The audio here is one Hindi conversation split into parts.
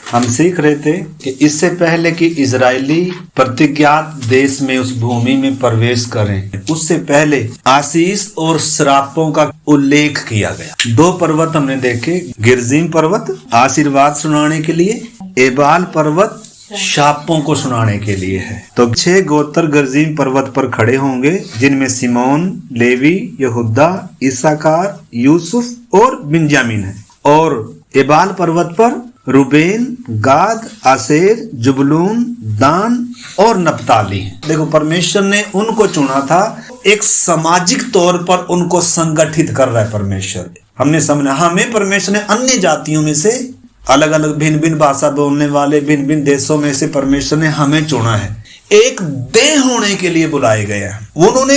हम सीख रहे थे कि इससे पहले कि इजरायली प्रतिज्ञात देश में उस भूमि में प्रवेश करें, उससे पहले आशीष और श्रापों का उल्लेख किया गया। 2 पर्वत हमने देखे, गिरजीम पर्वत आशीर्वाद सुनाने के लिए, एबाल पर्वत शापों को सुनाने के लिए है। तो 6 गोत्र गर्जीम पर्वत पर खड़े होंगे, जिनमें सिमोन, लेवी, यहूदा, इसाकार, यूसुफ और बिन्यामीन है। और एबाल पर्वत पर रूबेन, गाद, आसेर, जुबलून, दान और नप्ताली है। देखो, परमेश्वर ने उनको चुना था, एक सामाजिक तौर पर उनको संगठित कर रहा है परमेश्वर। हमने समझा, हमें परमेश्वर ने अन्य जातियों में से, अलग अलग भिन्न भिन्न भाषा बोलने वाले भिन्न भिन्न देशों में से परमेश्वर ने हमें चुना है, एक देह होने के लिए बुलाए गए हैं। उन्होंने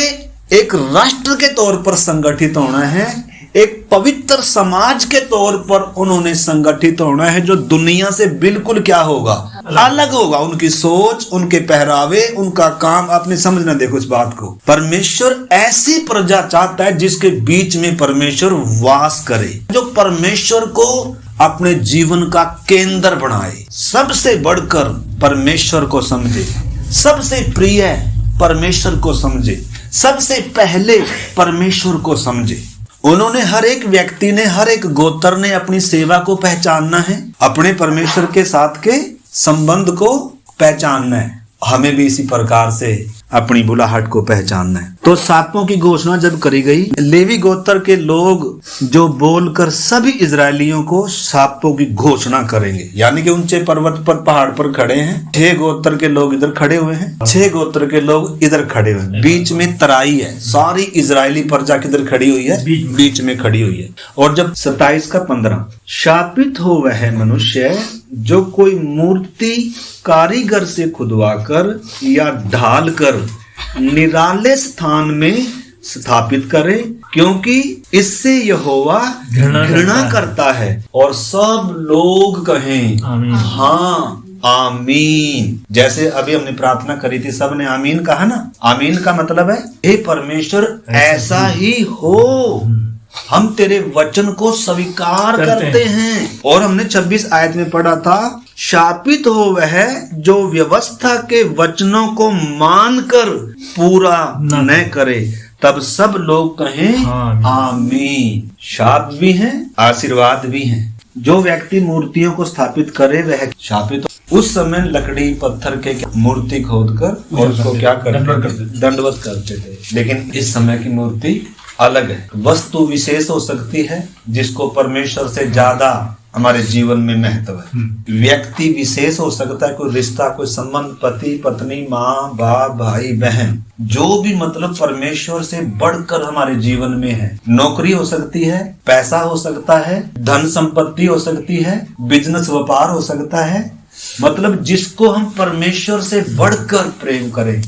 एक राष्ट्र के तौर पर संगठित होना है, एक पवित्र समाज के तौर पर उन्होंने संगठित होना है, जो दुनिया से बिल्कुल क्या होगा, अलग होगा। उनकी सोच, उनके पहरावे, उनका काम, आपने समझना। देखो इस बात को, परमेश्वर ऐसी प्रजा चाहता है जिसके बीच में परमेश्वर वास करे, जो परमेश्वर को अपने जीवन का केंद्र बनाए, सबसे बढ़कर परमेश्वर को समझे, सबसे प्रिय परमेश्वर को समझे, सबसे पहले परमेश्वर को समझे। उन्होंने, हर एक व्यक्ति ने, हर एक गोत्र ने अपनी सेवा को पहचानना है, अपने परमेश्वर के साथ के संबंध को पहचानना है। हमें भी इसी प्रकार से अपनी बुलाहट को पहचानना है। तो सापों की घोषणा जब करी गई, लेवी गोत्र के लोग जो बोलकर सभी इजरायलियों को सापों की घोषणा करेंगे, यानी कि ऊंचे पर्वत पर, पहाड़ पर खड़े हैं। 6 गोत्र के लोग इधर खड़े हुए हैं, 6 गोत्र के लोग इधर खड़े हुए हैं, बीच में तराई है। सारी इजरायली प्रजा किधर खड़ी हुई है, बीच में खड़ी हुई है। और जब 27 का 15, शापित हो वह मनुष्य जो कोई मूर्ति कारीगर से खुदवाकर या ढालकर निराले स्थान में स्थापित करे, क्योंकि इससे यहोवा घृणा करता है। और सब लोग कहें हाँ आमीन। जैसे अभी हमने प्रार्थना करी थी, सब ने आमीन कहा ना। आमीन का मतलब है, हे परमेश्वर ऐसा ही हो, हम तेरे वचन को स्वीकार करते हैं। और हमने 26 आयत में पढ़ा था, शापित हो वह जो व्यवस्था के वचनों को मानकर पूरा न करे, तब सब लोग कहें आमीन। शाप भी हैं, आशीर्वाद भी हैं। जो व्यक्ति मूर्तियों को स्थापित करे वह शापित। उस समय लकड़ी पत्थर के मूर्ति खोदकर और उसको क्या करते, दंडवत करते थे। लेकिन इस समय की मूर्ति अलग है, वस्तु विशेष हो सकती है जिसको परमेश्वर से ज्यादा हमारे जीवन में महत्व है। व्यक्ति विशेष हो सकता है, कोई रिश्ता, कोई संबंध, पति पत्नी, माँ बाप, भाई बहन, जो भी मतलब परमेश्वर से बढ़कर हमारे जीवन में है। नौकरी हो सकती है, पैसा हो सकता है, धन संपत्ति हो सकती है, बिजनेस व्यापार हो सकता है। मतलब जिसको हम परमेश्वर से बढ़कर प्रेम करें,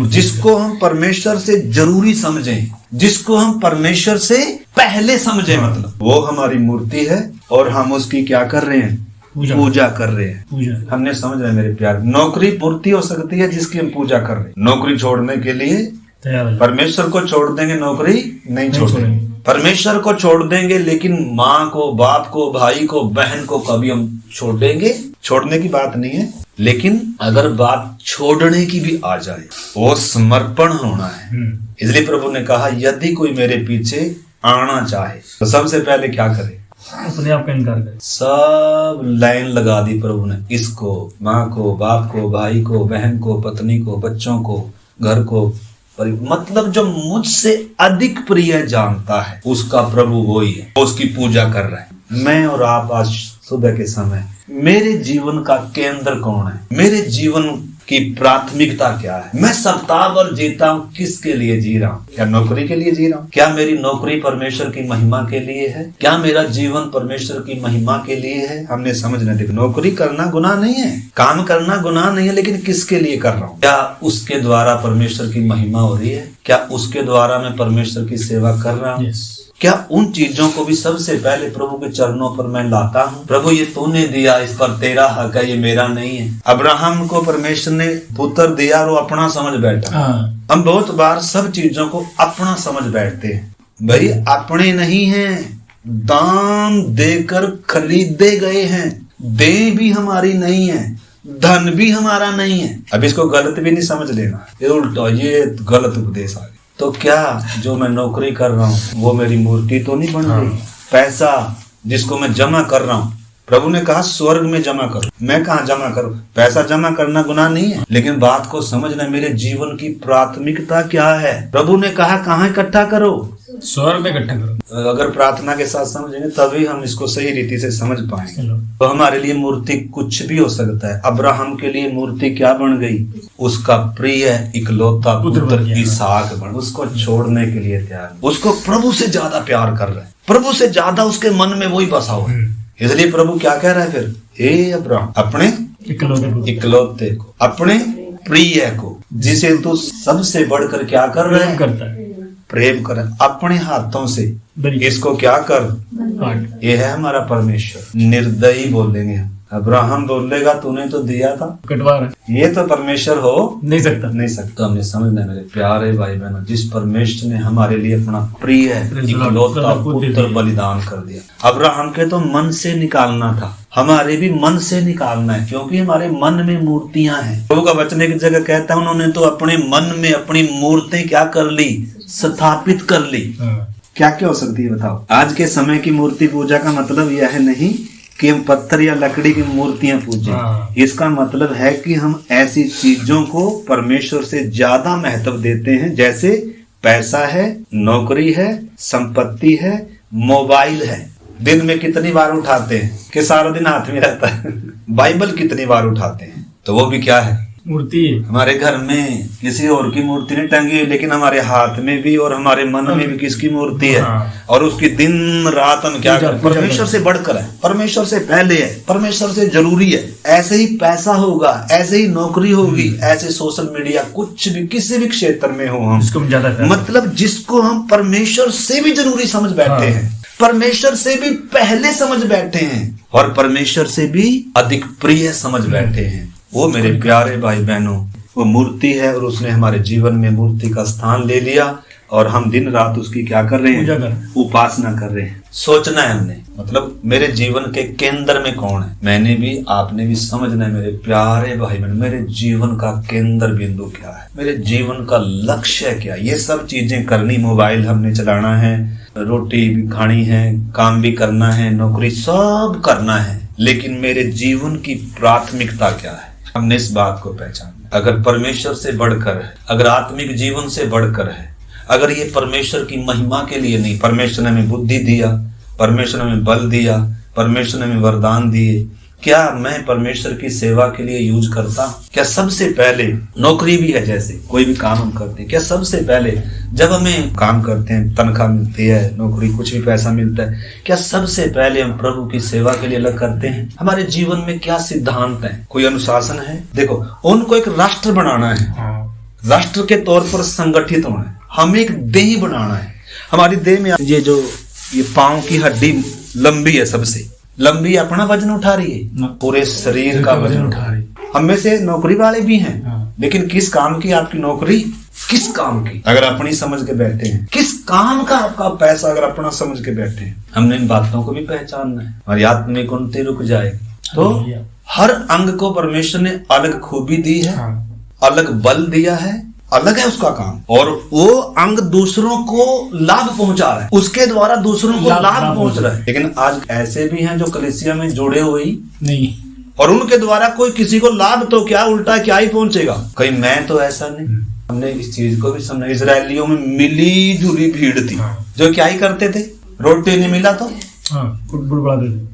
जिसको हम परमेश्वर से जरूरी समझें, जिसको हम परमेश्वर से पहले समझें, मतलब वो हमारी मूर्ति है और हम उसकी क्या कर रहे हैं, पूजा कर रहे हैं। हमने समझ रहे हैं मेरे प्यार। नौकरी मूर्ति हो सकती है जिसकी हम पूजा कर रहे हैं। नौकरी छोड़ने के लिए परमेश्वर को छोड़ देंगे, नौकरी नहीं छोड़ेंगे। परमेश्वर को छोड़ देंगे, लेकिन माँ को, बाप को, भाई को, बहन को कभी हम छोड़ देंगे? छोड़ने की बात नहीं है, लेकिन अगर बात छोड़ने की भी आ जाए, वो समर्पण होना है। इसलिए प्रभु ने कहा, यदि कोई मेरे पीछे आना चाहे तो सबसे पहले क्या करे, अपने आप का इनकार करे। सब लाइन लगा दी प्रभु ने, इसको, माँ को, बाप को, भाई को, बहन को, पत्नी को, बच्चों को, घर को, मतलब जो मुझसे अधिक प्रिय जानता है उसका प्रभु वो ही है, उसकी पूजा कर रहा है। मैं और आप आज सुबह के समय, मेरे जीवन का केंद्र कौन है, मेरे जीवन की प्राथमिकता क्या है, मैं सप्ताह भर जीता हूँ, किसके लिए जी रहा हूँ? क्या नौकरी के लिए जी रहा हूँ? क्या मेरी नौकरी परमेश्वर की महिमा के लिए है? क्या मेरा जीवन परमेश्वर की महिमा के लिए है? हमने समझना, देखो, नौकरी करना गुनाह नहीं है, काम करना गुनाह नहीं है, लेकिन किसके लिए कर रहा हूँ? क्या उसके द्वारा परमेश्वर की महिमा हो रही है? क्या उसके द्वारा मैं परमेश्वर की सेवा कर रहा हूँ? क्या उन चीजों को भी सबसे पहले प्रभु के चरणों पर मैं लाता हूँ? प्रभु, ये तूने दिया, इस पर तेरा हक है, ये मेरा नहीं है। अब्राहम को परमेश्वर ने पुत्र दिया और वो अपना समझ बैठा। हम बहुत बार सब चीजों को अपना समझ बैठते हैं। भाई, अपने नहीं हैं, दाम देकर खरीदे गए हैं, देह भी हमारी नहीं है, धन भी हमारा नहीं है। अब इसको गलत भी नहीं समझ लेना, ये उल्टा, ये गलत उपदेश आ गया। तो क्या जो मैं नौकरी कर रहा हूँ वो मेरी मूर्ति तो नहीं बन गई? पैसा जिसको मैं जमा कर रहा हूँ, प्रभु ने कहा स्वर्ग में जमा करो, मैं कहाँ जमा करूं? पैसा जमा करना गुनाह नहीं है, लेकिन बात को समझना, मेरे जीवन की प्राथमिकता क्या है। प्रभु ने कहा कहाँ इकट्ठा करो? स्वर्ग में इकट्ठा करो। अगर प्रार्थना के साथ समझेंगे तभी हम इसको सही रीति से समझ पाएंगे। तो हमारे लिए मूर्ति कुछ भी हो सकता है। अब्राहम के लिए मूर्ति क्या बन गई? उसका प्रिय इकलौता पुत्र इसहाक बन, उसको छोड़ने के लिए तैयार, उसको प्रभु से ज्यादा प्यार कर रहे हैं, प्रभु से ज्यादा उसके मन में वही बसा हुआ है। इसलिए प्रभु क्या कह रहा है फिर? हे अब्राहम, अपने इकलौते को, अपने प्रिय को, जिसे तू सबसे बढ़कर क्या कर रहा है? करता है, प्रेम कर, अपने हाथों से इसको क्या कर? ये है हमारा परमेश्वर। निर्दयी बोलेंगे हम, अब्राहम बोलेगा तूने तो दिया था, कटवा रहा, ये तो परमेश्वर हो नहीं सकता। तो हमने समझना मेरे प्यारे भाई बहनों, जिस परमेश्वर ने हमारे लिए अपना प्रिय इकलौता पुत्र बलिदान कर दिया। अब्राहम के तो मन से निकालना था, हमारे भी मन से निकालना है, क्योंकि हमारे मन में मूर्तियां हैं। प्रभु का वचन की जगह कहता है उन्होंने तो अपने मन में अपनी मूर्तें क्या कर ली? स्थापित कर ली। क्या क्या हो सकती है बताओ? आज के समय की मूर्ति पूजा का मतलब यह नहीं कि हम पत्थर या लकड़ी की मूर्तियां पूजें। इसका मतलब है कि हम ऐसी चीजों को परमेश्वर से ज्यादा महत्व देते हैं, जैसे पैसा है, नौकरी है, संपत्ति है, मोबाइल है। दिन में कितनी बार उठाते हैं कि सारा दिन हाथ में रहता है? बाइबल कितनी बार उठाते हैं? तो वो भी क्या है? मूर्ति है। हमारे घर में किसी और की मूर्ति नहीं टंगी है, लेकिन हमारे हाथ में भी और हमारे मन में भी किसकी मूर्ति है? और उसकी दिन रात हम क्या करते? परमेश्वर से बढ़कर है, परमेश्वर से पहले है, परमेश्वर से जरूरी है। ऐसे ही पैसा होगा, ऐसे ही नौकरी होगी, ऐसे सोशल मीडिया, कुछ भी किसी भी क्षेत्र में हो हम, मतलब जिसको हम परमेश्वर से भी जरूरी समझ बैठे हैं, परमेश्वर से भी पहले समझ बैठे हैं, और परमेश्वर से भी अधिक प्रिय समझ बैठे हैं, वो मेरे प्यारे भाई बहनों वो मूर्ति है। और उसने हमारे जीवन में मूर्ति का स्थान ले लिया, और हम दिन रात उसकी क्या कर रहे हैं? उपासना कर रहे हैं। सोचना है हमने, मतलब मेरे जीवन के केंद्र में कौन है? मैंने भी, आपने भी समझना है मेरे प्यारे भाई बहन, मेरे जीवन का केंद्र बिंदु क्या है, मेरे जीवन का लक्ष्य क्या है। ये सब चीजें करनी, मोबाइल हमने चलाना है, रोटी भी खानी है, काम भी करना है, नौकरी सब करना है, लेकिन मेरे जीवन की प्राथमिकता क्या है? हमने इस बात को पहचाना। अगर परमेश्वर से बढ़कर है, अगर आत्मिक जीवन से बढ़कर है, अगर ये परमेश्वर की महिमा के लिए नहीं, परमेश्वर ने हमें बुद्धि दिया, परमेश्वर ने हमें बल दिया, परमेश्वर ने हमें वरदान दिए, क्या मैं परमेश्वर की सेवा के लिए यूज करता? क्या सबसे पहले नौकरी भी है, जैसे कोई भी काम हम करते हैं, क्या सबसे पहले जब हमें काम करते हैं, तनख्वाह मिलती है, नौकरी कुछ भी पैसा मिलता है, क्या सबसे पहले हम प्रभु की सेवा के लिए अलग करते हैं? हमारे जीवन में क्या सिद्धांत है, कोई अनुशासन है? देखो, उनको एक राष्ट्र बनाना है, राष्ट्र के तौर पर संगठित होना है, हमें एक देह बनाना है। हमारी देह में ये पांव की हड्डी लंबी है, सबसे लंबी, अपना वजन उठा रही है, पूरे शरीर का वजन उठा रही है। हम में से नौकरी वाले भी हैं, लेकिन किस काम की आपकी नौकरी? किस काम की? अगर अपनी समझ के बैठे हैं, किस काम का आपका पैसा अगर अपना समझ के बैठे हैं? हमने इन बातों को भी पहचानना है, हमारी आत्मिक उन्नति रुक जाएगी। तो हर अंग को परमेश्वर ने अलग खूबी दी है, अलग बल दिया है, अलग है उसका काम, और वो अंग दूसरों को लाभ पहुंचा रहा है, उसके द्वारा दूसरों को लाभ पहुंच रहा है। लेकिन आज ऐसे भी हैं जो कलीसिया में जुड़े हुए ही नहीं, और उनके द्वारा कोई किसी को लाभ तो क्या, उल्टा क्या ही पहुंचेगा। कहीं मैं तो ऐसा नहीं। हमने इस चीज को भी समझा। इजरायलियों में मिली जुली भीड़ थी, जो क्या ही करते थे, रोटी नहीं मिला तो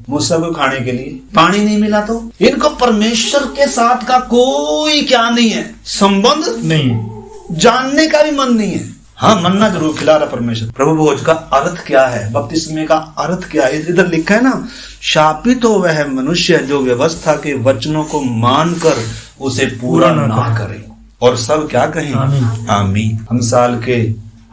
मूसा को खाने के लिए, पानी नहीं मिला तो, इनको परमेश्वर के साथ का कोई क्या नहीं है, संबंध नहीं, जानने का भी मन नहीं है। हाँ, मन्ना जरूर खिला रहा परमेश्वर। प्रभु भोज का अर्थ क्या है, बपतिस्मे का अर्थ क्या है? इधर लिखा है ना, शापित हो वह मनुष्य जो व्यवस्था के वचनों को मानकर उसे पूरा ना करे। और सब क्या कहें? आमीन। हम साल के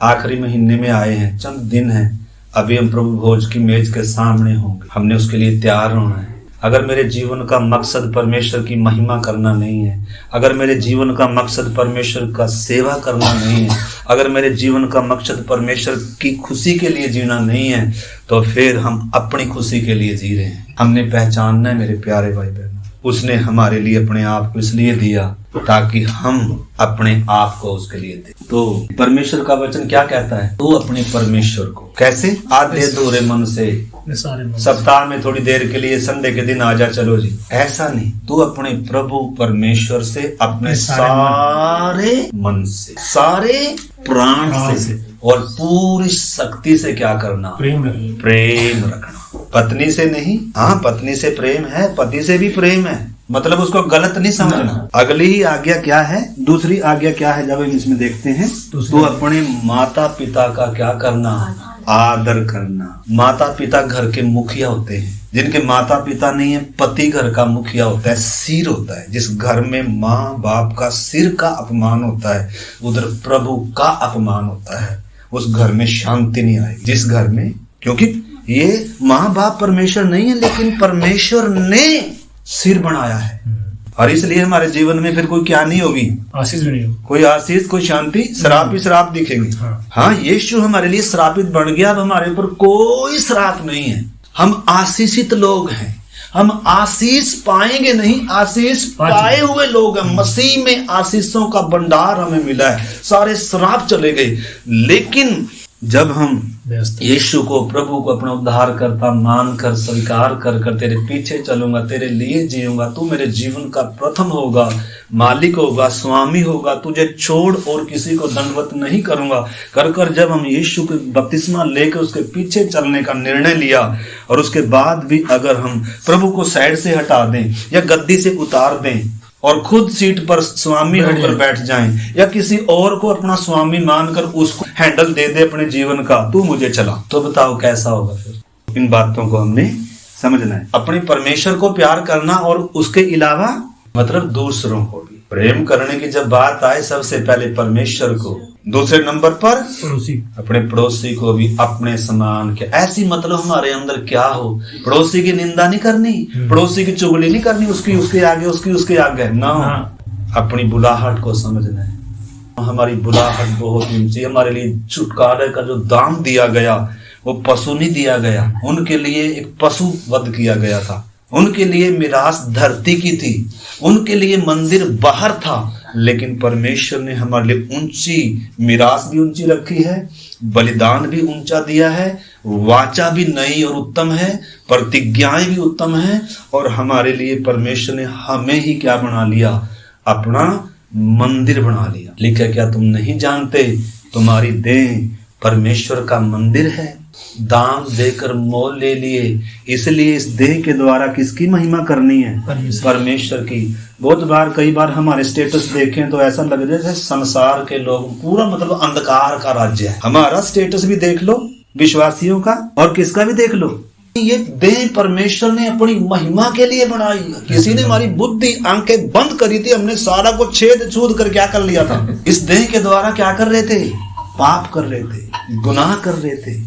आखिरी महीने में आए हैं, चंद दिन हैं, अभी हम प्रभु भोज की मेज के सामने होंगे। हमने उसके लिए तैयार होना है, अगर मेरे जीवन का मकसद परमेश्वर की महिमा करना नहीं है, अगर मेरे जीवन का मकसद परमेश्वर का सेवा करना नहीं है, अगर मेरे जीवन का मकसद परमेश्वर की खुशी के लिए जीना नहीं है, तो फिर हम अपनी खुशी के लिए जी रहे हैं। हमने पहचानना है मेरे प्यारे भाई बहन, उसने हमारे लिए अपने आप को इसलिए दिया ताकि हम अपने आप को उसके लिए दें। तो परमेश्वर का वचन क्या कहता है? तू अपने परमेश्वर को कैसे? आधे अधूरे मन से, सप्ताह में थोड़ी देर के लिए संडे के दिन आजा, चलो जी, ऐसा नहीं। तू अपने प्रभु परमेश्वर से अपने सारे मन से, सारे प्राण से और पूरी शक्ति से क्या करना? प्रेम रखना। पत्नी से नहीं, हाँ पत्नी से प्रेम है, पति से भी प्रेम है, मतलब उसको गलत नहीं समझना। अगली ही आज्ञा क्या है? दूसरी आज्ञा क्या है? जब हम इसमें देखते हैं तो अपने माता पिता का क्या करना? आदर करना। माता पिता घर के मुखिया होते हैं। जिनके माता पिता नहीं है, पति घर का मुखिया होता है, सिर होता है। जिस घर में माँ बाप का सिर का अपमान होता है, उधर प्रभु का अपमान होता है, उस घर में शांति नहीं आएगी। जिस घर में, क्योंकि ये माँ बाप परमेश्वर नहीं है, लेकिन परमेश्वर ने सिर बनाया है, और इसलिए हमारे जीवन में फिर कोई क्या नहीं होगी? आशीष भी नहीं होगी, कोई आशीष, कोई शांति, श्राप ही श्राप दिखेंगे। हाँ, यीशु हमारे लिए श्रापित बन गया, अब हमारे ऊपर कोई श्राप नहीं है। हम आशीषित लोग हैं, हम आशीष पाएंगे नहीं, आशीष पाए हुए लोग हैं। मसीह में आशीषों का भंडार हमें मिला है, सारे श्राप चले गए। लेकिन जब हम यीशु को, प्रभु को अपना उद्धारकर्ता मानकर, स्वीकार कर तेरे पीछे चलूंगा, तेरे लिए जीऊंगा, तू मेरे जीवन का प्रथम होगा, मालिक होगा, स्वामी होगा, तुझे छोड़ और किसी को दंडवत नहीं करूंगा, कर जब हम यीशु के बपतिस्मा लेकर उसके पीछे चलने का निर्णय लिया, और उसके बाद भी अगर हम प्रभु को साइड से हटा दें या गद्दी से उतार दें और खुद सीट पर स्वामी होकर बैठ जाएं, या किसी और को अपना स्वामी मानकर उसको हैंडल दे दे अपने जीवन का, तू मुझे चला, तो बताओ कैसा होगा फिर? इन बातों को हमने समझना है। अपने परमेश्वर को प्यार करना, और उसके अलावा मतलब दूसरों को भी प्रेम करने की जब बात आए, सबसे पहले परमेश्वर को, दूसरे नंबर पर अपने पड़ोसी को भी अपने समान के। ऐसी मतलब हमारे अंदर क्या हो? पड़ोसी की निंदा नहीं करनी, पड़ोसी की चुगली नहीं करनी, उसके आगे उसके आगे ना। अपनी बुलाहट को समझना है। हमारी बुलाहट बहुत ऊंची। हमारे लिए छुटकारे का जो दाम दिया गया वो पशु नहीं दिया गया, उनके लिए एक पशु वध किया गया था, उनके लिए मिरास धरती की थी, उनके लिए मंदिर बाहर था, लेकिन परमेश्वर ने हमारे लिए ऊंची मिरास भी ऊंची रखी है, बलिदान भी ऊंचा दिया है, वाचा भी नई और उत्तम है, प्रतिज्ञाएं भी उत्तम है, और हमारे लिए परमेश्वर ने हमें ही क्या बना लिया? अपना मंदिर बना लिया। लिखा क्या तुम नहीं जानते तुम्हारी देह परमेश्वर का मंदिर है, दाम देकर मोल ले लिए। इसलिए इस देह के द्वारा किसकी महिमा करनी है? परमेश्वर की। बहुत बार, कई बार हमारे स्टेटस देखें तो ऐसा लग जाए जैसे संसार के लोग, पूरा मतलब अंधकार का राज्य है। हमारा स्टेटस भी देख लो, विश्वासियों का, और किसका भी देख लो। ये देह परमेश्वर ने अपनी महिमा के लिए बनाई। किसी ने हमारी बुद्धि, आंखें बंद करी थी, हमने सारा को छेद छूद कर क्या कर लिया था? इस देह के द्वारा क्या कर रहे थे? पाप कर रहे थे, गुनाह कर रहे थे,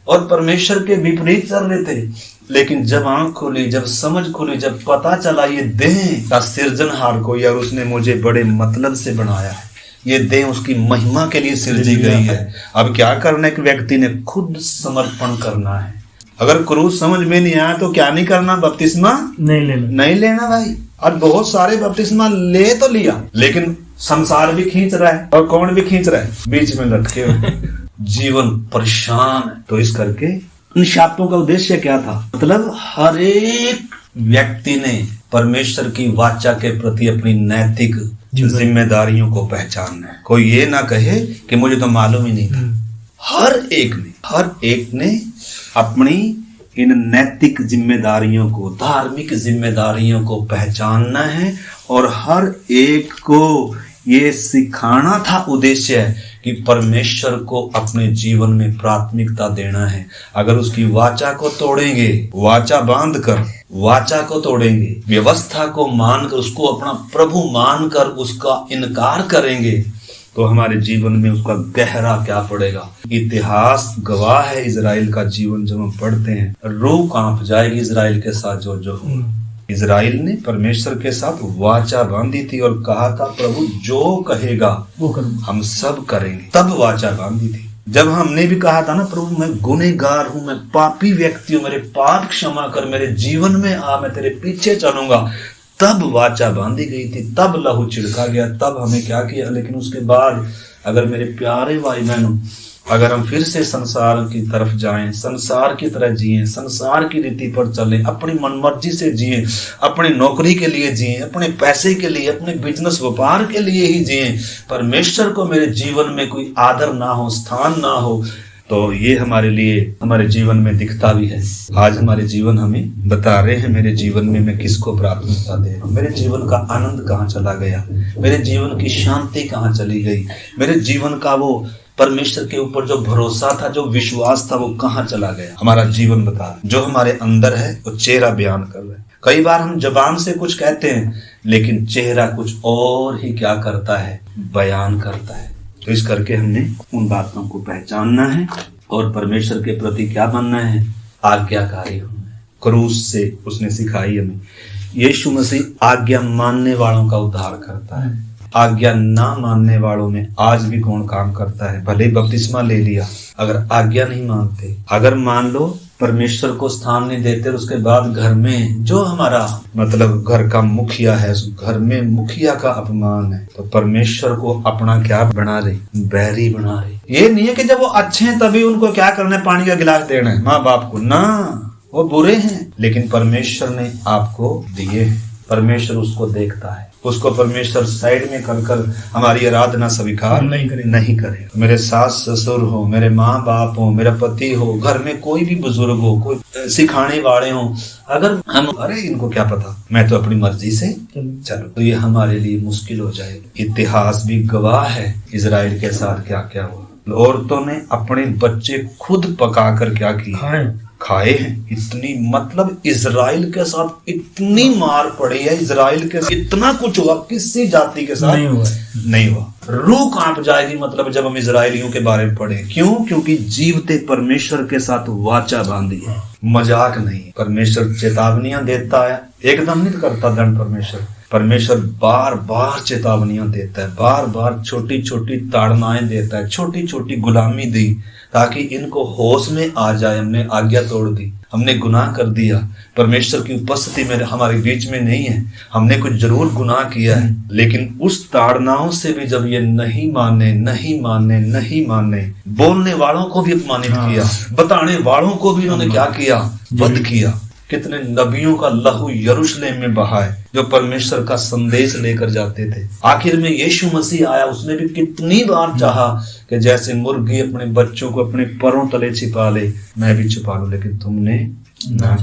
और परमेश्वर के विपरीत चल रहे थे। लेकिन जब आंख खुली, जब समझ खुली, जब पता चला ये देह का सृजनहार कोई, और उसने मुझे बड़े मतलब से बनाया है, ये देह उसकी महिमा के लिए सृजी गई है। अब क्या करना है? एक व्यक्ति ने खुद समर्पण करना है। अगर क्रूस समझ में नहीं आया तो क्या नहीं करना? बपतिस्मा नहीं लेना भाई। और बहुत सारे बपतिस्मा ले तो लिया, लेकिन संसार भी खींच रहा है, और कौन भी खींच रहा है? बीच में लटके हुए जीवन परेशान है। तो इस करके इन शापों का उद्देश्य क्या था? मतलब हर एक व्यक्ति ने परमेश्वर की वाचा के प्रति अपनी नैतिक जिम्मेदारियों को पहचानना है। कोई ये ना कहे कि मुझे तो मालूम ही नहीं था। हर एक ने अपनी इन नैतिक जिम्मेदारियों को, धार्मिक जिम्मेदारियों को पहचानना है, और हर एक को ये सिखाना था। उद्देश्य है कि परमेश्वर को अपने जीवन में प्राथमिकता देना है। अगर उसकी वाचा को तोड़ेंगे, वाचा बांधकर वाचा को तोड़ेंगे, व्यवस्था को मानकर, उसको अपना प्रभु मानकर उसका इनकार करेंगे, तो हमारे जीवन में उसका गहरा क्या पड़ेगा? इतिहास गवाह है इजराइल का जीवन। जब हम पढ़ते हैं, रूह कांप जाएगी इजराइल के साथ जो हो। इजराइल ने परमेश्वर के साथ वाचा बांधी थी और कहा था प्रभु जो कहेगा वो करूँगा। हम सब करेंगे, तब वाचा बांधी थी। जब हमने भी कहा था ना प्रभु मैं गुनहगार हूं, मैं पापी व्यक्ति हूं, मेरे पाप क्षमा कर, मेरे जीवन में आ, मैं तेरे पीछे चलूंगा, तब वाचा बांधी गई थी, तब लहू छिड़का गया, तब हमें क्या किया। लेकिन उसके बाद अगर मेरे प्यारे भाई बहनों, अगर हम फिर से संसार की तरफ जाएं, संसार की तरह जिएं, संसार की रीति पर चलें, अपनी मनमर्जी से जिएं, अपनी नौकरी के लिए जिएं, अपने पैसे के लिए, अपने बिजनेस व्यापार के लिए ही जिएं, परमेश्वर को मेरे जीवन में कोई आदर ना हो, स्थान ना हो, तो ये हमारे लिए हमारे जीवन में दिखता भी है। आज हमारे जीवन हमें बता रहे हैं मेरे जीवन में मैं किसको प्राथमिकता दे रहा हूँ, मेरे जीवन का आनंद कहाँ चला गया, मेरे जीवन की शांति कहाँ चली गई, मेरे जीवन का वो परमेश्वर के ऊपर जो भरोसा था, जो विश्वास था, वो कहाँ चला गया। हमारा जीवन बता रहा है, जो हमारे अंदर है वो चेहरा बयान कर रहा है। कई बार हम जबान से कुछ कहते हैं लेकिन चेहरा कुछ और ही क्या करता है, बयान करता है। तो इस करके हमने उन बातों को पहचानना है और परमेश्वर के प्रति क्या बनना है, आज्ञाकारी होना है। क्रूस से उसने सिखाई हमें। यीशु मसीह आज्ञा मानने वालों का उद्धार करता है, आज्ञा ना मानने वालों में आज भी कौन काम करता है। भले बपतिस्मा ले लिया, अगर आज्ञा नहीं मानते, अगर मान लो परमेश्वर को स्थान नहीं देते, उसके बाद घर में जो हमारा मतलब घर का मुखिया है, उस घर में मुखिया का अपमान है, तो परमेश्वर को अपना क्या बना रही, बैरी बना रही। ये नहीं है कि जब वो अच्छे हैं तभी उनको क्या करना है, पानी का गिलास देना है माँ बाप को, ना, वो बुरे हैं लेकिन परमेश्वर ने आपको दिए हैं, परमेश्वर उसको देखता है, उसको परमेश्वर साइड में कर हमारी आराधना स्वीकार नहीं करे। मेरे सास ससुर हो, मेरे माँ बाप हो, मेरा पति हो, घर में कोई भी बुजुर्ग हो, कोई सिखाने वाले हो, अगर हम अरे इनको क्या पता, मैं तो अपनी मर्जी से चलो, तो ये हमारे लिए मुश्किल हो जाएगी। इतिहास भी गवाह है इजराइल के साथ क्या क्या हुआ। औरतों ने अपने बच्चे खुद पकाकर क्या किया, खाए हैं। इतनी मतलब इजराइल के साथ इतनी मार पड़ी है, इजराइल के इतना कुछ हुआ, किसी जाति के साथ नहीं हुआ। रूह कांप जाएगी मतलब जब हम इजराइलियों के बारे में पढ़े। क्यों? क्योंकि जीवते परमेश्वर के साथ वाचा बांधी है, मजाक नहीं। परमेश्वर चेतावनियां देता है, एकदम नहीं करता दंड। परमेश्वर बार बार चेतावनियां देता है, बार बार छोटी छोटी ताड़नाएं देता है, छोटी छोटी गुलामी दी ताकि इनको होश में आ जाए। हमने आज्ञा तोड़ दी, हमने गुनाह कर दिया, परमेश्वर की उपस्थिति में हमारे बीच में नहीं है, हमने कुछ जरूर गुनाह किया है, लेकिन उस ताड़नाओं से भी जब ये नहीं माने, बोलने वालों को भी अपमानित किया, बताने वालों को भी इन्होंने क्या किया, वध किया। कितने नबियों का लहू यरूशलेम में बहा है जो परमेश्वर का संदेश लेकर जाते थे। आखिर में यीशु मसीह आया, उसने भी कितनी बार चाहा कि जैसे मुर्गी अपने बच्चों को अपने पैरों तले छिपा ले, मैं भी छिपा लूं, लेकिन तुमने ना।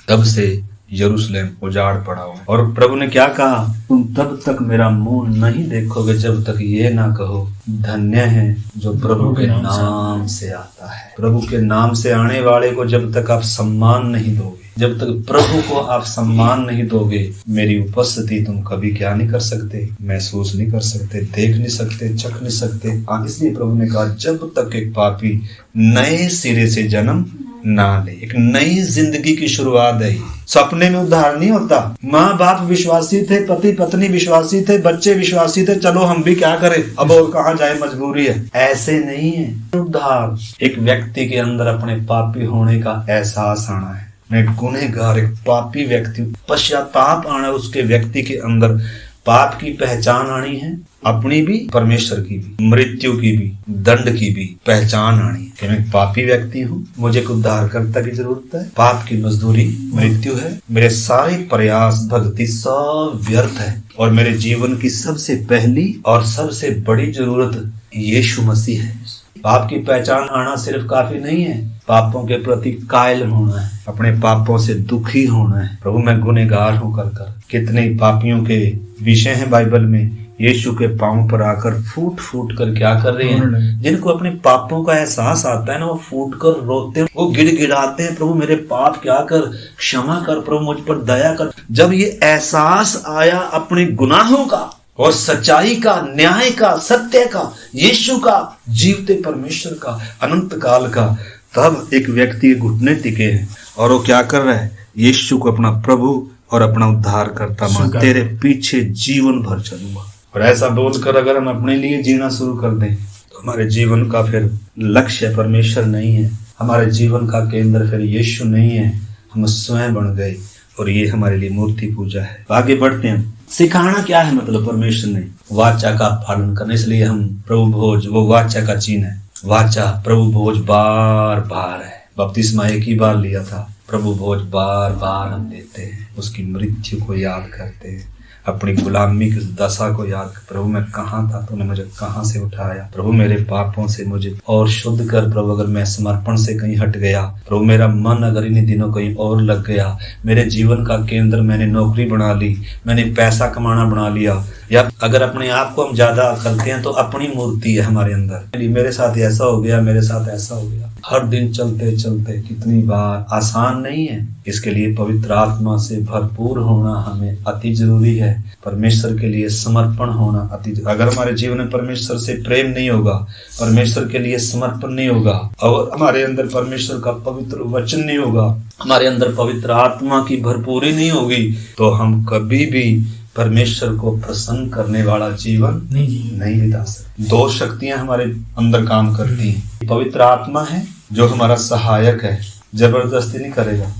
तब से यरूशलेम उजाड़ पड़ा हुआ। और प्रभु ने क्या कहा, तुम तब तक मेरा मुंह नहीं देखोगे जब तक ये ना कहो धन्य है जो प्रभु के नाम से आता है। प्रभु के नाम से आने वाले को जब तक आप सम्मान नहीं दोगे, जब तक प्रभु को आप सम्मान नहीं दोगे, मेरी उपस्थिति तुम कभी क्या नहीं कर सकते, महसूस नहीं कर सकते, देख नहीं सकते, चख नहीं सकते। इसलिए प्रभु ने कहा जब तक एक पापी नए सिरे से जन्म ना ले, एक नई जिंदगी की शुरुआत है। सपने में उद्धार नहीं होता। माँ बाप विश्वासी थे, पति पत्नी विश्वासी थे, बच्चे विश्वासी थे, चलो हम भी क्या करें, अब और कहाँ जाए, मजबूरी है। ऐसे नहीं है उद्धार। एक व्यक्ति के अंदर अपने पापी होने का एहसास आना है, मैं गुनहगार एक पापी व्यक्ति, पश्चाताप आना, उसके व्यक्ति के अंदर पाप की पहचान आनी है, अपनी भी, परमेश्वर की भी, मृत्यु की भी, दंड की भी पहचान आनी है कि मैं पापी व्यक्ति हूँ, मुझे उद्धारकर्ता की जरूरत है। पाप की मजदूरी मृत्यु है, मेरे सारे प्रयास भक्ति सब व्यर्थ है, और मेरे जीवन की सबसे पहली और सबसे बड़ी जरूरत यीशु मसीह है। पाप की पहचान आना सिर्फ काफी नहीं है, पापों के प्रति कायल होना है, अपने पापों से दुखी होना है। प्रभु मैं गुनहगार हूँ कर कितने पापियों के विषय हैं बाइबल में, यीशु के पांव पर आकर फूट फूट कर क्या कर रहे हैं, जिनको अपने पापों का एहसास आता है ना, वो फूट कर रोते हैं, वो गिड़गिड़ाते हैं, प्रभु मेरे पाप क्या कर, क्षमा कर, प्रभु मुझ पर दया कर। जब ये एहसास आया अपने गुनाहों का और सच्चाई का, न्याय का, सत्य का, यीशु का, जीवते परमेश्वर का, अनंत काल का, तब एक व्यक्ति घुटने टिके हैं और वो क्या कर रहा है, यीशु को अपना प्रभु और अपना उद्धार करता मान तेरे पीछे जीवन भर चलूंगा। और ऐसा बोलकर अगर हम अपने लिए जीना शुरू कर दें तो हमारे जीवन का फिर लक्ष्य परमेश्वर नहीं है, हमारे जीवन का केंद्र फिर यीशु नहीं है, हम स्वयं बन गए और ये हमारे लिए मूर्ति पूजा है। आगे बढ़ते हैं। सिखाना क्या है? मतलब परमेश्वर ने वाचा का पालन करना, इसलिए हम प्रभु भोज, वो वाचा का चिन्ह है। वाचा प्रभु भोज बार बार है। बपतिस्मा एक ही बार लिया था, प्रभु भोज बार बार हम लेते हैं, उसकी मृत्यु को याद करते हैं, अपनी गुलामी की दशा को याद कर, प्रभु मैं कहाँ था, तूने मुझे कहाँ से उठाया, प्रभु मेरे पापों से मुझे और शुद्ध कर, प्रभु अगर मैं समर्पण से कहीं हट गया, प्रभु मेरा मन अगर इन्हीं दिनों कहीं और लग गया, मेरे जीवन का केंद्र मैंने नौकरी बना ली, मैंने पैसा कमाना बना लिया, या अगर अपने आप को हम ज्यादा करते हैं तो अपनी मूर्ति है हमारे अंदर, मेरे साथ ऐसा हो गया, मेरे साथ ऐसा हो गया। हर दिन चलते चलते कितनी बार, आसान नहीं है। इसके लिए पवित्र आत्मा से भरपूर होना हमें अति जरूरी है। परमेश्वर के लिए समर्पण होना अति, अगर हमारे जीवन में परमेश्वर से प्रेम नहीं होगा, परमेश्वर के लिए समर्पण नहीं होगा, और हमारे अंदर परमेश्वर का पवित्र वचन नहीं होगा, हमारे अंदर पवित्र आत्मा की भरपूरी नहीं होगी, तो हम कभी भी परमेश्वर को प्रसन्न करने वाला जीवन नहीं बिता सकते। दो शक्तियां हमारे अंदर काम करती हैं। पवित्र आत्मा है जो हमारा सहायक है, जबरदस्ती नहीं करेगा,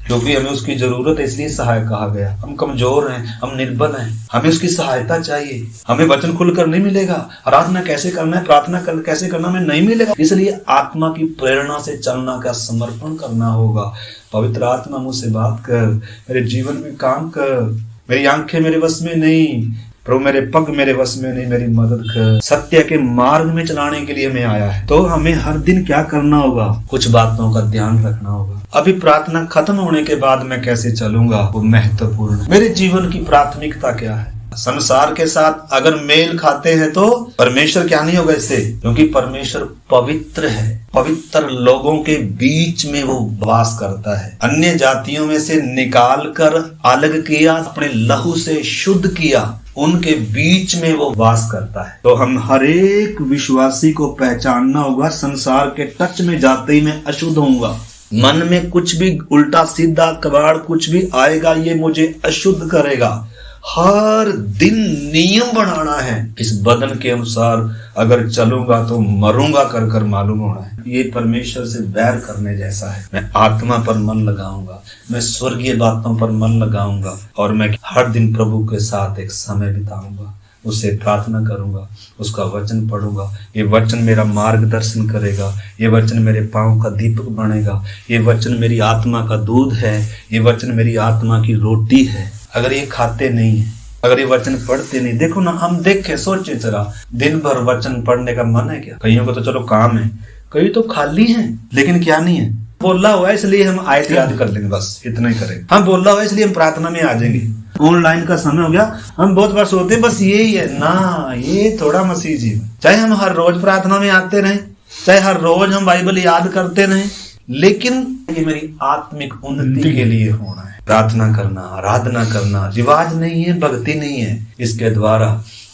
क्योंकि हमें उसकी जरूरत है, इसलिए सहायक कहा गया। हम कमजोर हैं, हम निर्बल हैं, हमें उसकी सहायता चाहिए। हमें वचन खुलकर नहीं मिलेगा, आराधना कैसे करना है, प्रार्थना कैसे करना हमें नहीं मिलेगा, इसलिए आत्मा की प्रेरणा से चलना का समर्पण करना होगा। पवित्र आत्मा मुझसे बात कर, मेरे जीवन में काम कर, मेरी आंखें मेरे वश में नहीं, प्रभु मेरे पग मेरे वश में नहीं, मेरी मदद कर। सत्य के मार्ग में चलाने के लिए मैं आया है, तो हमें हर दिन क्या करना होगा? कुछ बातों का ध्यान रखना होगा। अभी प्रार्थना खत्म होने के बाद मैं कैसे चलूंगा, वो महत्वपूर्ण है। मेरे जीवन की प्राथमिकता क्या है? संसार के साथ अगर मेल खाते हैं तो परमेश्वर क्या नहीं होगा इससे, क्योंकि परमेश्वर पवित्र है। पवित्र लोगों के बीच में वो वास करता है। अन्य जातियों में से निकाल कर अलग किया, अपने लहू से शुद्ध किया, उनके बीच में वो वास करता है। तो हम हर एक विश्वासी को पहचानना होगा, संसार के टच में जाते ही मैं अशुद्ध होऊंगा, मन में कुछ भी उल्टा सीधा कबाड़ कुछ भी आएगा, ये मुझे अशुद्ध करेगा। हर दिन नियम बनाना है, इस बदन के अनुसार अगर चलूंगा तो मरूंगा कर कर मालूम होना है। ये परमेश्वर से बैर करने जैसा है। मैं आत्मा पर मन लगाऊंगा, मैं स्वर्गीय बातों पर मन लगाऊंगा, और मैं हर दिन प्रभु के साथ एक समय बिताऊंगा, उससे प्रार्थना करूंगा, उसका वचन पढ़ूंगा। ये वचन मेरा मार्गदर्शन करेगा, ये वचन मेरे पांव का दीपक बनेगा, ये वचन मेरी आत्मा का दूध है, ये वचन मेरी आत्मा की रोटी है। अगर ये खाते नहीं है, अगर ये वचन पढ़ते नहीं, देखो ना, हम देखे सोचे जरा, दिन भर वचन पढ़ने का मन है क्या? कईयों को तो चलो काम है, कई तो खाली हैं, लेकिन क्या नहीं है, बोला हुआ है इसलिए हम आयत याद कर लेंगे, बस इतना ही करेंगे। हम बोला हुआ है इसलिए हम प्रार्थना में आ जाएंगे। ऑनलाइन का समय हो गया, हम बहुत बार सोते हैं बस यही है ना, ये थोड़ा मसीह जीवन। चाहे हम हर रोज प्रार्थना में आते रहे, चाहे हर रोज हम बाइबल याद करते रहे, लेकिन ये मेरी आत्मिक उन्नति के लिए होना है। प्रार्थना करना, आराधना करना रिवाज नहीं है, भक्ति नहीं है, इसके द्वारा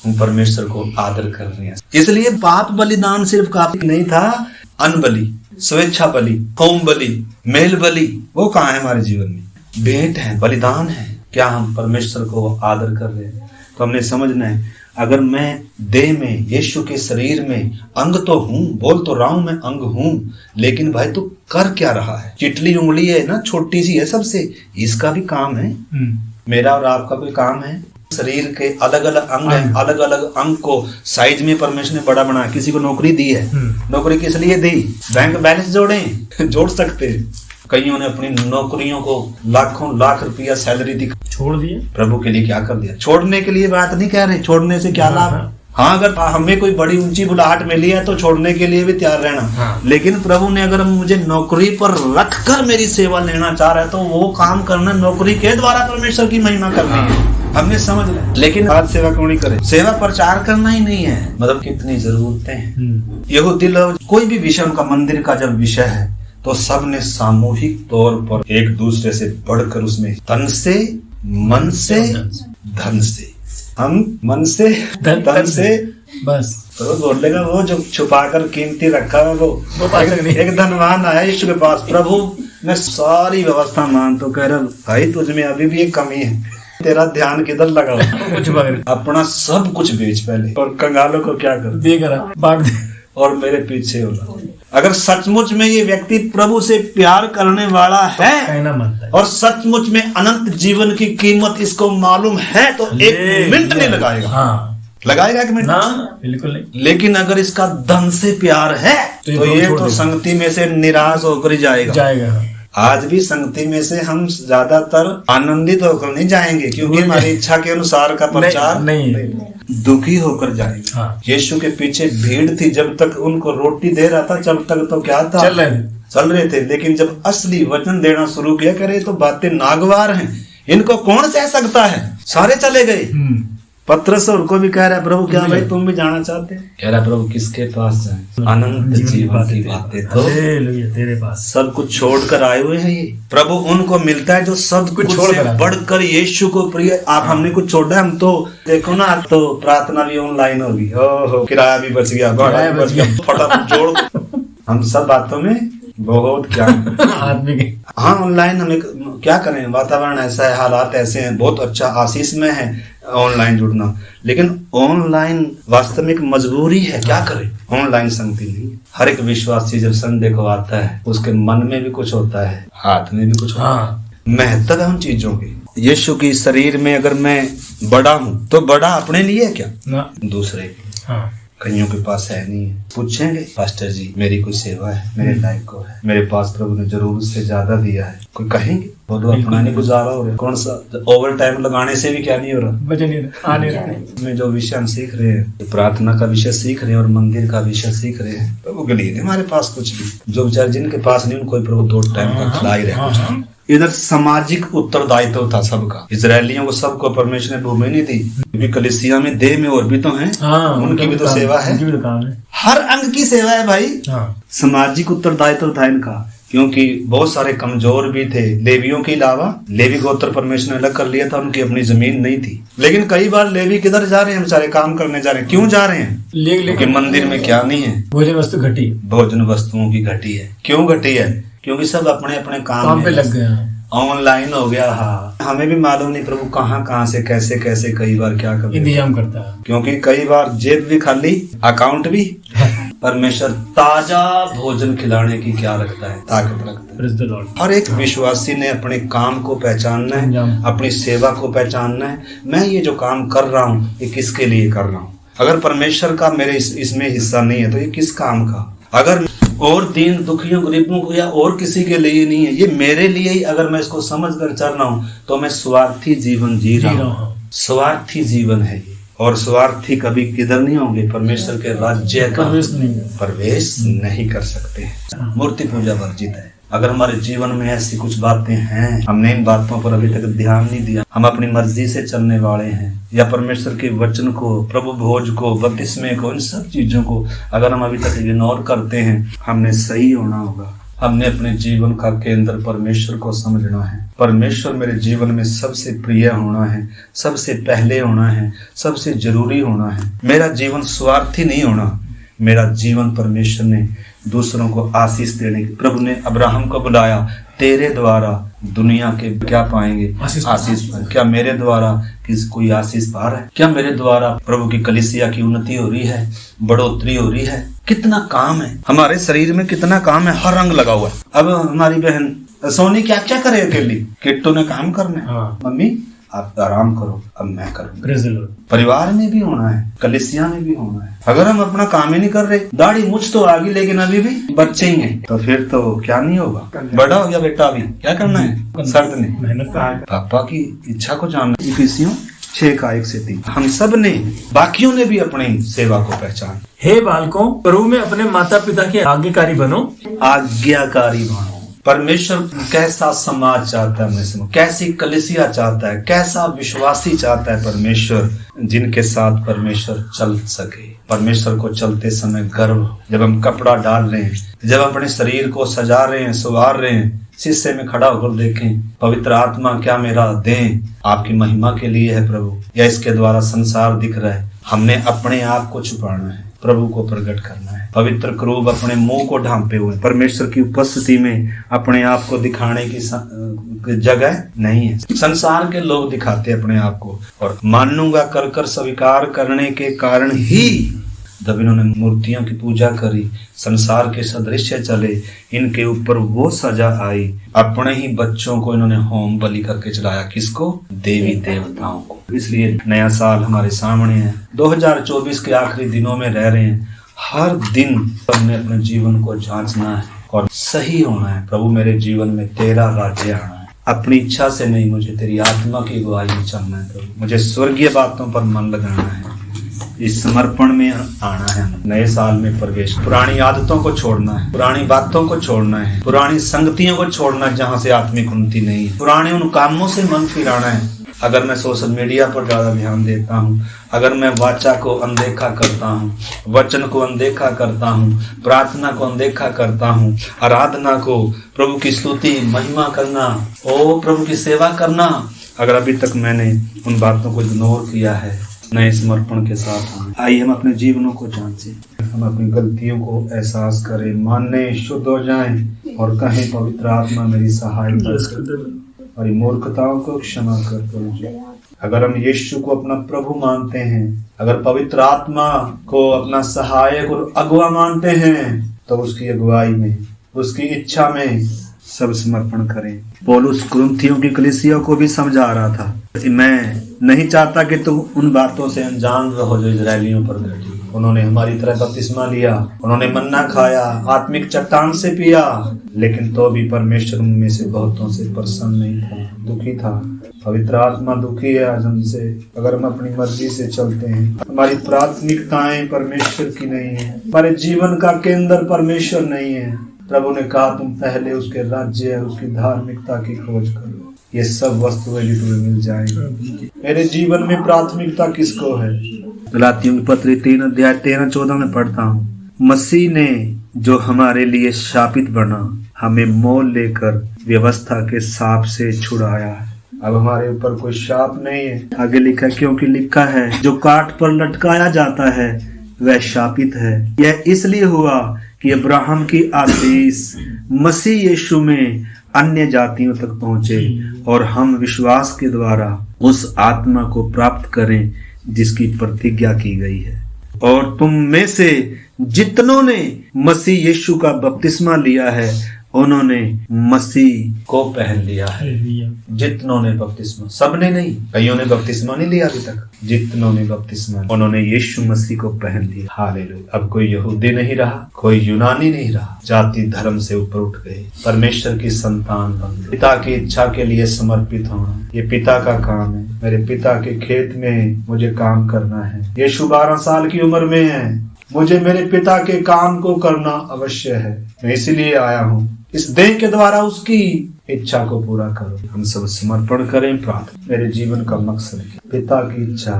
हम परमेश्वर को आदर कर रहे हैं। इसलिए पाप बलिदान सिर्फ काफी नहीं था, अन्न बलि, स्वेच्छा बलि, होम बलि, मेल बलि, वो कहाँ है हमारे जीवन में? भेंट है, बलिदान है। क्या हम परमेश्वर को आदर कर रहे हैं? तो हमने समझना है, अगर मैं देह में, यीशु के शरीर में अंग तो हूं, बोल तो रहा हूं मैं अंग हूं, लेकिन भाई तू कर क्या रहा है? चिटली उंगली है ना, छोटी सी है सबसे, इसका भी काम है, मेरा और आपका भी काम है। शरीर के अलग अलग अंग हैं, अलग अलग अंग को साइज में परमेश्वर ने बड़ा बनाया। किसी को नौकरी दी है, नौकरी किस लिए दी? बैंक बैलेंस जोड़ सकते हैं। कईयों ने अपनी नौकरियों को लाखों लाख रुपया सैलरी दी, छोड़ दिए। प्रभु के लिए क्या कर दिया? छोड़ने के लिए बात नहीं कह रहे, छोड़ने से क्या लाभ? हाँ, अगर हमें कोई बड़ी ऊंची बुलाहट मिली है तो छोड़ने के लिए भी तैयार रहना, लेकिन प्रभु ने अगर मुझे नौकरी पर रखकर मेरी सेवा लेना चाह रहा है तो वो काम करना, नौकरी के द्वारा परमेश्वर की महिमा करनी है। हमने समझ लिया, लेकिन आज सेवा क्यों नहीं करे? सेवा प्रचार करना ही नहीं है, मतलब कितनी जरूरतें हैं। यहूदी लोग, कोई भी विषय का, मंदिर का जब विषय है तो सबने सामूहिक तौर पर एक दूसरे से बढ़कर उसमें तन से, मन से, धन से, हम मन से, धन से, बस तो बोलेगा वो जो छुपा कर कीमती रखा है वो एक धनवान आया यीशु के पास, प्रभु मैं सारी व्यवस्था मान तो कह रहा भाई तुझ में अभी भी एक कमी है, तेरा ध्यान किधर लगा हुआ? कुछ बात अपना सब कुछ बेच पहले और कंगालों को क्या कर दे करा बांट दे। और मेरे पीछे हो। अगर सचमुच में ये व्यक्ति प्रभु से प्यार करने वाला है कहना मानता है और सचमुच में अनंत जीवन की कीमत इसको मालूम है तो एक मिनट नहीं लगाएगा। हाँ लगाएगा एक मिनट? ना बिल्कुल नहीं। लेकिन अगर इसका धन से प्यार है तो तो ये ये छोड़ तो देगा। संगति में से निराश होकर ही जाएगा। आज भी संगति में से हम ज्यादातर आनंदित होकर नहीं जाएंगे क्योंकि हमारी इच्छा के अनुसार का प्रचार नहीं, दुखी होकर जाएंगे। हाँ। यीशु के पीछे भीड़ थी, जब तक उनको रोटी दे रहा था जब तक तो क्या था, चल रहे थे। लेकिन जब असली वचन देना शुरू किया, करे तो बातें नागवार हैं, इनको कौन सह सकता है, सारे चले गए। पत्रस उनको भी कह रहा है प्रभु क्या भाई तुम भी जाना चाहते हैं? कह रहा है प्रभु किसके पास जाएं? अनंत जीवन की बातें तो तेरे पास सब कुछ छोड़कर आए हुए हैं ये। प्रभु उनको मिलता है जो सब कुछ से बढ़कर यीशु को प्रिय। आप हमने कुछ छोड़ा है, हम तो देखो ना आज तो प्रार्थना भी ऑनलाइन होगी, ओहो किराया भी बच गया, भाड़ा भी बच गया, फटाफट जोड़। हम सब बातों में बहुत क्या आदमी के हाँ ऑनलाइन हमें क्या करें, वातावरण ऐसा है, हालात ऐसे हैं, बहुत अच्छा आशीष में है ऑनलाइन जुड़ना। लेकिन ऑनलाइन वास्तव में एक मजबूरी है, क्या करें, ऑनलाइन संगति नहीं। हर एक विश्वासी जब संडे को आता है उसके मन में भी कुछ होता है, हाथ में भी कुछ होता है। महत्व है उन चीजों की। यीशु की शरीर में अगर मैं बड़ा हूँ तो बड़ा अपने लिए है क्या ना दूसरे के। हाँ। कईयों के पास है नहीं है, पूछेंगे पास्टर जी मेरी कोई सेवा है, मेरे लायक को है, मेरे पास प्रभु ने जरूर उससे ज्यादा दिया है, कोई कहेंगे वो तो अपना नहीं गुजारा हो रहा। कौन सा ओवर टाइम लगाने से भी क्या नहीं हो रहा, बचन आने रहे में जो विषय हम सीख रहे हैं, प्रार्थना का विषय सीख रहे हैं और मंदिर का विषय सीख रहे हैं, प्रभु के लिए हमारे पास कुछ भी। जो बेचारे जिनके पास नहीं उनको प्रभु 2 टाइम का खिला ही रहे। इधर सामाजिक उत्तरदायित्व था सबका। इजरायलियों को सबको परमेश्वर ने भूमि नहीं दी क्योंकि कलीसिया में देह में और भी तो हैं, उनकी भी तो सेवा है, हर अंग की सेवा है भाई। सामाजिक उत्तरदायित्व था इनका क्योंकि बहुत सारे कमजोर भी थे। लेवियों के अलावा लेवी गोत्र परमेश्वर ने अलग कर लिया था, उनकी अपनी जमीन नहीं थी। लेकिन कई बार लेवी किधर जा रहे हैं, बेचारे काम करने जा रहे हैं। क्यों जा रहे हैं? क्योंकि मंदिर में क्या नहीं है, भोजन वस्तु घटी, भोजन वस्तुओं की घटी है। क्यों घटी है? क्योंकि सब अपने अपने काम पे लग गए, ऑनलाइन हो गया। हाँ हमें भी मालूम नहीं प्रभु कहाँ से कैसे कैसे कई बार क्या कर इंतजाम करता है, क्योंकि कई बार जेब भी खाली अकाउंट भी। परमेश्वर ताजा भोजन खिलाने की क्या रखता है, ताकत रखता है। हर एक विश्वासी ने अपने काम को पहचानना है, अपनी सेवा को पहचानना है। मैं ये जो काम कर रहा हूँ ये किसके लिए कर रहा हूँ? अगर परमेश्वर का मेरे इसमें हिस्सा नहीं है तो ये किस काम का? अगर और दीन दुखियों गरीबों को या और किसी के लिए नहीं है, ये मेरे लिए ही अगर मैं इसको समझ कर चल रहा हूँ तो मैं स्वार्थी जीवन जी रहा हूँ। स्वार्थी जीवन है ये, और स्वार्थी कभी किधर नहीं होंगे, परमेश्वर के राज्य का प्रवेश नहीं कर सकते। मूर्ति पूजा वर्जित है। अगर हमारे जीवन में ऐसी कुछ बातें हैं, हमने इन बातों पर अभी तक ध्यान नहीं दिया, हम अपनी मर्जी से चलने वाले हैं, या परमेश्वर के वचन को, प्रभु भोज को, बपतिस्मे को, इन सब चीजों को अगर हम अभी तक इग्नोर करते हैं, हमने सही होना होगा। हमने अपने जीवन का केंद्र परमेश्वर को समझना है। परमेश्वर मेरे जीवन में सबसे प्रिय होना है, सबसे पहले होना है, सबसे जरूरी होना है। मेरा जीवन स्वार्थी नहीं होना। मेरा जीवन परमेश्वर ने दूसरों को आशीष देने की, प्रभु ने अब्राहम को बुलाया, तेरे द्वारा दुनिया के क्या पाएंगे? आशीष। क्या मेरे द्वारा कोई आशीष पा रहा है? क्या मेरे द्वारा प्रभु की कलीसिया की उन्नति हो रही है, बढ़ोतरी हो रही है? कितना काम है हमारे शरीर में, कितना काम है, हर रंग लगा हुआ है। अब हमारी बहन सोनी क्या क्या करे अकेली, किट्टू ने काम करना है, मम्मी आप आराम करो, अब मैं करूँगा। परिवार में भी होना है, कलीसिया में भी होना है। अगर हम अपना काम ही नहीं कर रहे, दाढ़ी मुझ तो आ गई लेकिन अभी भी बच्चे ही हैं, तो फिर तो क्या नहीं होगा। बड़ा हो गया बेटा, अभी क्या करना है? सर्द ने पापा की इच्छा को जानना। इफिसियों 6:1-3। हम सब ने, बाकियों ने भी अपनी सेवा को पहचान। हे बालकों, प्रभु में अपने माता पिता के आज्ञाकारी बनो। आज्ञाकारी बनो। परमेश्वर कैसा समाज चाहता है, मैं कैसी कलीसिया चाहता है, कैसा विश्वासी चाहता है परमेश्वर, जिनके साथ परमेश्वर चल सके। परमेश्वर को चलते समय गर्व, जब हम कपड़ा डाल रहे हैं, जब अपने शरीर को सजा रहे हैं, संवार रहे हैं, शीशे में खड़ा होकर देखें, पवित्र आत्मा क्या मेरा देह आपकी महिमा के लिए है प्रभु, या इसके द्वारा संसार दिख रहा है? हमने अपने आप को छुपाना है। प्रभु को प्रकट करना है। पवित्र क्रूब अपने मुंह को ढांपे हुए परमेश्वर की उपस्थिति में अपने आप को दिखाने की जगह नहीं है। संसार के लोग दिखाते अपने आप को, और मानूंगा कर कर स्वीकार करने के कारण ही जब इन्होंने मूर्तियों की पूजा करी, संसार के सदृश्य चले, इनके ऊपर वो सजा आई। अपने ही बच्चों को इन्होंने होम बलि करके चलाया। किसको? देवी देवताओं को। इसलिए नया साल हमारे सामने है, 2024 के आखिरी दिनों में रह रहे हैं। हर दिन हमने अपने जीवन को जांचना है और सही होना है। प्रभु मेरे जीवन में तेरा राज्य आना है, अपनी इच्छा से नहीं, मुझे तेरी आत्मा की अगुवाई में चलना है। प्रभु मुझे स्वर्गीय बातों पर मन लगाना है, इस समर्पण में आना है। नए साल में प्रवेश, पुरानी आदतों को छोड़ना है, पुरानी बातों को छोड़ना है, पुरानी संगतियों को छोड़ना है जहाँ से आत्मिक उन्नति नहीं है, पुराने उन कामों से मन फिराना है। अगर मैं सोशल मीडिया पर ज्यादा ध्यान देता हूँ, अगर मैं वाचा को अनदेखा करता हूँ, वचन को अनदेखा करता हूँ, प्रार्थना को अनदेखा करता हूँ, आराधना को, प्रभु की स्तुति महिमा करना, ओ प्रभु की सेवा करना, अगर अभी तक मैंने उन बातों को इग्नोर किया है, नए समर्पण के साथ आइए हम अपने जीवनों को जांचें, हम अपनी गलतियों को एहसास करें, माने, शुद्ध हो जाएं और कहें पवित्र आत्मा मेरी सहायता कर और मूर्खताओं को क्षमा कर दो। अगर हम यीशु को अपना प्रभु मानते हैं, अगर पवित्र आत्मा को अपना सहायक और अगुआ मानते हैं, तो उसकी अगुवाई में, उसकी इच्छा में सब समर्पण करें। पौलुस कुरिन्थियों की कलीसिया को भी समझा रहा था, मैं नहीं चाहता कि तुम उन बातों से अनजान रहो जो इजरायलियों पर घटी। उन्होंने हमारी तरह बपतिस्मा लिया, उन्होंने मन्ना खाया, आत्मिक चट्टान से पिया, लेकिन तो भी परमेश्वर उनमें से बहुतों से प्रसन्न नहीं था, दुखी था। पवित्र आत्मा दुखी है आज हमसे। अगर हम अपनी मर्जी से चलते हैं, हमारी प्राथमिकताएं परमेश्वर की नहीं है, हमारे जीवन का केंद्र परमेश्वर नहीं है। प्रभु ने कहा तुम पहले उसके राज्य और उसकी धार्मिकता की खोज करो, ये सब वस्तुएं भी तुम्हें मिल जाएंगी। मेरे जीवन में प्राथमिकता किसको है? गलातियों की पत्री 3 अध्याय 13-14 में पढ़ता हूँ, मसीह ने जो हमारे लिए शापित बना, हमें मोल लेकर व्यवस्था के शाप से छुड़ाया है। अब हमारे ऊपर कोई शाप नहीं है। आगे लिखा, क्योंकि लिखा है जो काट पर लटकाया जाता है वह शापित है। यह इसलिए हुआ कि अब्राहम की आशीष मसीह यीशु में अन्य जातियों तक पहुंचे और हम विश्वास के द्वारा उस आत्मा को प्राप्त करें जिसकी प्रतिज्ञा की गई है। और तुम में से जितनों ने मसीह यीशु का बपतिस्मा लिया है उन्होंने मसीह को पहन लिया है। जितनों ने बपतिस्मा, सबने नहीं, कईयों ने बपतिस्मा नहीं लिया अभी तक, जितनों ने बपतिस्मा उन्होंने यीशु मसीह को पहन लिया। हालेलुया। अब कोई यहूदी नहीं रहा, कोई यूनानी नहीं रहा, जाति धर्म से ऊपर उठ गए, परमेश्वर की संतान बन गए। पिता की इच्छा के लिए समर्पित होना, ये पिता का काम है। मेरे पिता के खेत में मुझे काम करना है। यीशु 12 साल की उम्र में है, मुझे मेरे पिता के काम को करना अवश्य है। मैं इसलिए आया हूँ, इस देह के द्वारा उसकी इच्छा को पूरा करो। हम सब समर्पण करें प्रार्थना। मेरे जीवन का मकसद है पिता की इच्छा।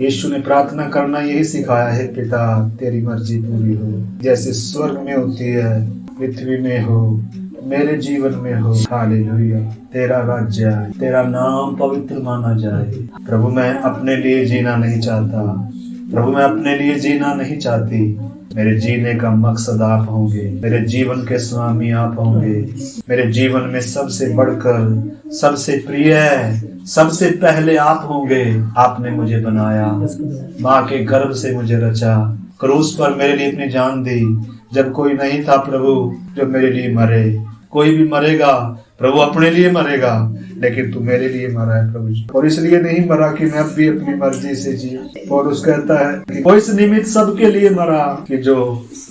यीशु ने प्रार्थना करना यही सिखाया है, पिता तेरी मर्जी पूरी हो, जैसे स्वर्ग में होती है पृथ्वी में हो, मेरे जीवन में हो। हालेलुया। तेरा राज्य आए, तेरा नाम पवित्र माना जाए। प्रभु मैं अपने लिए जीना नहीं चाहता, प्रभु मैं अपने लिए जीना नहीं चाहती। मेरे जीने का मकसद आप होंगे, मेरे जीवन के स्वामी आप होंगे। मेरे जीवन में सबसे बढ़कर, सबसे प्रिय, सबसे पहले आप होंगे। आपने मुझे बनाया, माँ के गर्भ से मुझे रचा, क्रूस पर मेरे लिए अपनी जान दी। जब कोई नहीं था प्रभु जो मेरे लिए मरे, कोई भी मरेगा प्रभु अपने लिए मरेगा, लेकिन तू मेरे लिए मरा है प्रभु जी। और इसलिए नहीं मरा कि मैं अब भी अपनी मर्जी से जिए। और उस कहता है कि वो इस निमित्त सबके लिए मरा कि जो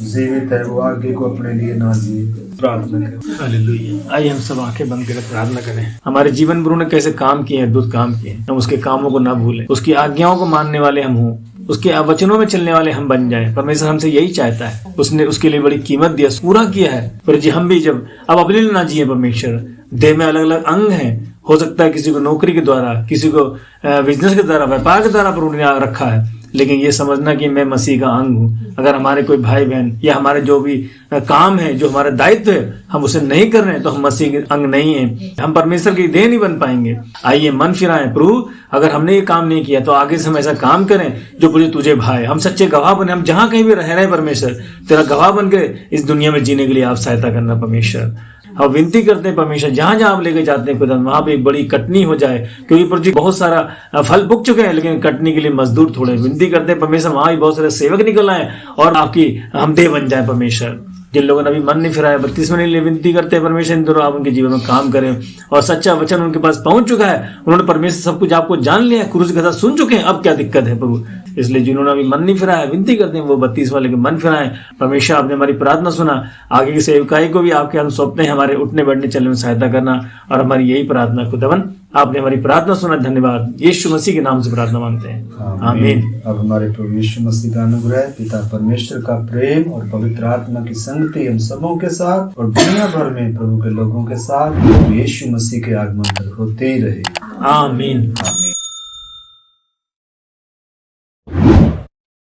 जीवित है वो आगे को अपने लिए ना जिए। प्रार्थना करें। हालेलुया। आइए हम सब आंखें बंद कर प्रार्थना करें। हमारे जीवन प्रभु ने कैसे काम किए हैं, दुष्ट काम किए हैं, हम उसके कामों को ना भूलें, उसकी आज्ञाओं को मानने वाले हम हों, उसके वचनों में चलने वाले हम बन जाएं। परमेश्वर हमसे यही चाहता है, उसने उसके लिए बड़ी कीमत दिया, पूरा किया है। पर जी हम भी जब अब अपने लिए ना जिए, परमेश्वर देह में अलग अलग अंग हैं, हो सकता है किसी को नौकरी के द्वारा, किसी को बिजनेस के द्वारा, व्यापार के द्वारा प्रभु ने रखा है, लेकिन ये समझना कि मैं मसीह का अंग हूँ। अगर हमारे कोई भाई बहन या हमारे जो भी काम है, जो हमारा दायित्व है, हम उसे नहीं कर रहे हैं तो हम मसीह के अंग नहीं है, हम परमेश्वर की देह नहीं बन पाएंगे। आइए मन फिराएं, प्रभु अगर हमने ये काम नहीं किया तो आगे से हम ऐसा काम करें जो पूरी तुझे भाए। हम सच्चे गवाह बने, हम जहां कहीं भी रह रहे हैं परमेश्वर, तेरा गवाह बन के इस दुनिया में जीने के लिए आप सहायता करना परमेश्वर। हम विनती करते हैं परमेश्वर, जहां जहां आप लेके जाते हैं खुदा, वहां पे एक बड़ी कटनी हो जाए, क्योंकि प्रभु बहुत सारा फल बुक चुके हैं लेकिन कटनी के लिए मजदूर थोड़े। विनती करते हैं परमेश्वर, वहां भी बहुत सारे सेवक निकल आए और आपकी हमदे बन जाए परमेश्वर। जिन लोगों ने अभी मन नहीं फिराया 32वें लिए विनती करते हैं परमेश्वर, इन दोनों आप उनके जीवन में काम करें और सच्चा वचन उनके पास पहुंच चुका है। उन्होंने परमेश्वर सब कुछ आपको जान लिया है, क्रूस के साथ सुन चुके हैं, अब क्या दिक्कत है प्रभु। इसलिए जिन्होंने अभी मन नहीं फिराया विनती करते हैं वो 32 वाले के मन फिराएं। परमेश्वर आपने हमारी प्रार्थना सुना, आगे की सेवकाई को भी आपके हाथ सौंपते हैं, हमारे उठने बैठने चलने में सहायता करना, और हमारी यही प्रार्थना खुदावन आपने हमारी प्रार्थना सुना, धन्यवाद। यीशु मसीह के नाम से प्रार्थना मांगते हैं, आमीन। अब हमारे प्रभु यीशु मसीह का अनुग्रह, पिता परमेश्वर का प्रेम और पवित्र आत्मा की संगति हम सबों के साथ और दुनिया भर में प्रभु के लोगों के साथ यीशु मसीह के आगमन तक होते ही रहे, आमीन। आमीन।